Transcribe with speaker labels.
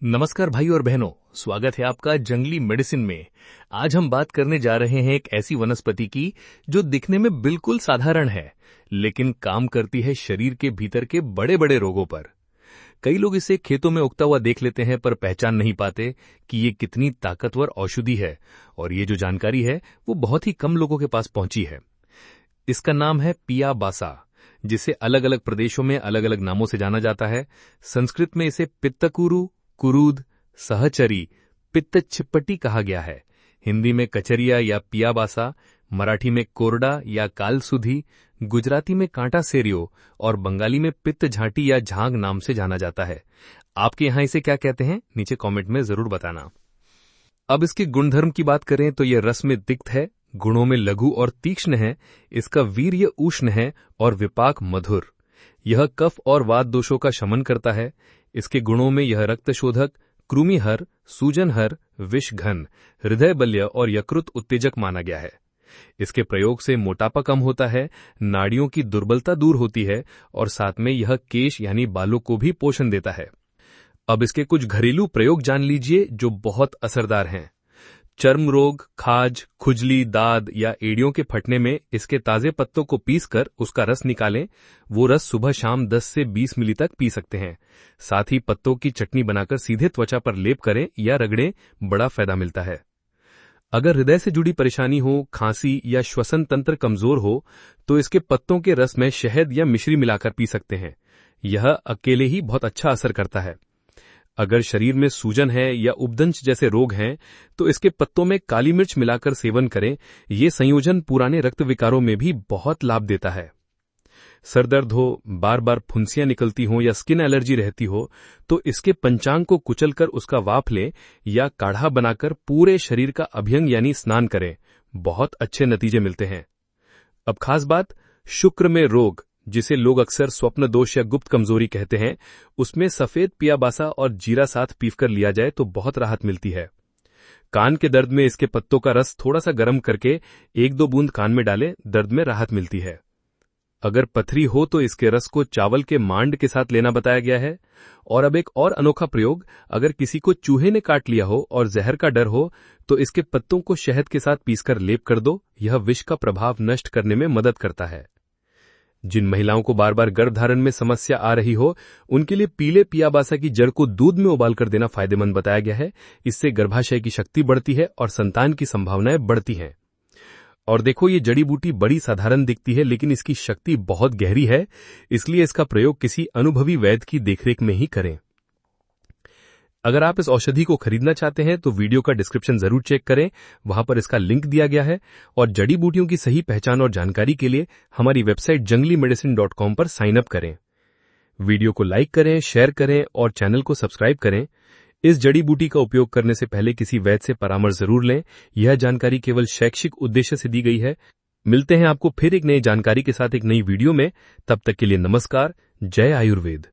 Speaker 1: नमस्कार भाई और बहनों, स्वागत है आपका जंगली मेडिसिन में। आज हम बात करने जा रहे हैं एक ऐसी वनस्पति की जो दिखने में बिल्कुल साधारण है, लेकिन काम करती है शरीर के भीतर के बड़े बड़े रोगों पर। कई लोग इसे खेतों में उगता हुआ देख लेते हैं पर पहचान नहीं पाते कि ये कितनी ताकतवर औषधि है, और ये जो जानकारी है वो बहुत ही कम लोगों के पास पहुंची है। इसका नाम है पिया बासा, जिसे अलग अलग प्रदेशों में अलग अलग नामों से जाना जाता है। संस्कृत में इसे पित्तकुरु, कुरूद, सहचरी, पित्तचिप्पटी कहा गया है। हिंदी में कचरिया या पियाबासा, मराठी में कोरडा या कालसुधी, गुजराती में कांटा सेरियो और बंगाली में पित्त झांटी या झांग नाम से जाना जाता है। आपके यहां इसे क्या कहते हैं, नीचे कमेंट में जरूर बताना। अब इसके गुणधर्म की बात करें तो यह रस में तिक्त है, गुणों में लघु और तीक्ष्ण है, इसका वीर्य उष्ण है और विपाक मधुर। यह कफ और वात दोषों का शमन करता है। इसके गुणों में यह रक्तशोधक, कृमिहर, सूजनहर, विषघन, हृदय बल्य और यकृत उत्तेजक माना गया है। इसके प्रयोग से मोटापा कम होता है, नाड़ियों की दुर्बलता दूर होती है और साथ में यह केश यानी बालों को भी पोषण देता है। अब इसके कुछ घरेलू प्रयोग जान लीजिए जो बहुत असरदार हैं। चर्म रोग, खाज, खुजली, दाद या एड़ियों के फटने में इसके ताजे पत्तों को पीसकर उसका रस निकालें। वो रस सुबह शाम 10 से 20 मिली तक पी सकते हैं। साथ ही पत्तों की चटनी बनाकर सीधे त्वचा पर लेप करें या रगड़ें, बड़ा फायदा मिलता है। अगर हृदय से जुड़ी परेशानी हो, खांसी या श्वसन तंत्र कमजोर हो तो इसके पत्तों के रस में शहद या मिश्री मिलाकर पी सकते हैं। यह अकेले ही बहुत अच्छा असर करता है। अगर शरीर में सूजन है या उपदंश जैसे रोग हैं तो इसके पत्तों में काली मिर्च मिलाकर सेवन करें। ये संयोजन पुराने रक्त विकारों में भी बहुत लाभ देता है। सरदर्द हो, बार बार फुंसियां निकलती हो या स्किन एलर्जी रहती हो तो इसके पंचांग को कुचलकर उसका वाफ लें या काढ़ा बनाकर पूरे शरीर का अभ्यंग यानी स्नान करें। बहुत अच्छे नतीजे मिलते हैं। अब खास बात, शुक्र में रोग, जिसे लोग अक्सर स्वप्न दोष या गुप्त कमजोरी कहते हैं, उसमें सफेद पियाबासा और जीरा साथ पीसकर लिया जाए तो बहुत राहत मिलती है। कान के दर्द में इसके पत्तों का रस थोड़ा सा गर्म करके 1-2 बूंद कान में डालें, दर्द में राहत मिलती है। अगर पथरी हो तो इसके रस को चावल के मांड के साथ लेना बताया गया है। और अब एक और अनोखा प्रयोग, अगर किसी को चूहे ने काट लिया हो और जहर का डर हो तो इसके पत्तों को शहद के साथ पीसकर लेप कर दो। यह विष का प्रभाव नष्ट करने में मदद करता है। जिन महिलाओं को बार बार गर्भधारण में समस्या आ रही हो उनके लिए पीले पियाबासा की जड़ को दूध में उबाल कर देना फायदेमंद बताया गया है। इससे गर्भाशय की शक्ति बढ़ती है और संतान की संभावनाएं बढ़ती हैं। और देखो, ये जड़ी बूटी बड़ी साधारण दिखती है लेकिन इसकी शक्ति बहुत गहरी है, इसलिए इसका प्रयोग किसी अनुभवी वैद्य की देखरेख में ही करें। अगर आप इस औषधि को खरीदना चाहते हैं तो वीडियो का डिस्क्रिप्शन जरूर चेक करें, वहां पर इसका लिंक दिया गया है। और जड़ी बूटियों की सही पहचान और जानकारी के लिए हमारी वेबसाइट junglimedicine.com पर साइन अप करें। वीडियो को लाइक करें, शेयर करें और चैनल को सब्सक्राइब करें। इस जड़ी बूटी का उपयोग करने से पहले किसी वैद्य से परामर्श जरूर लें। यह जानकारी केवल शैक्षिक उद्देश्य से दी गई है। मिलते हैं आपको फिर एक नई जानकारी के साथ एक नई वीडियो में। तब तक के लिए नमस्कार। जय आयुर्वेद।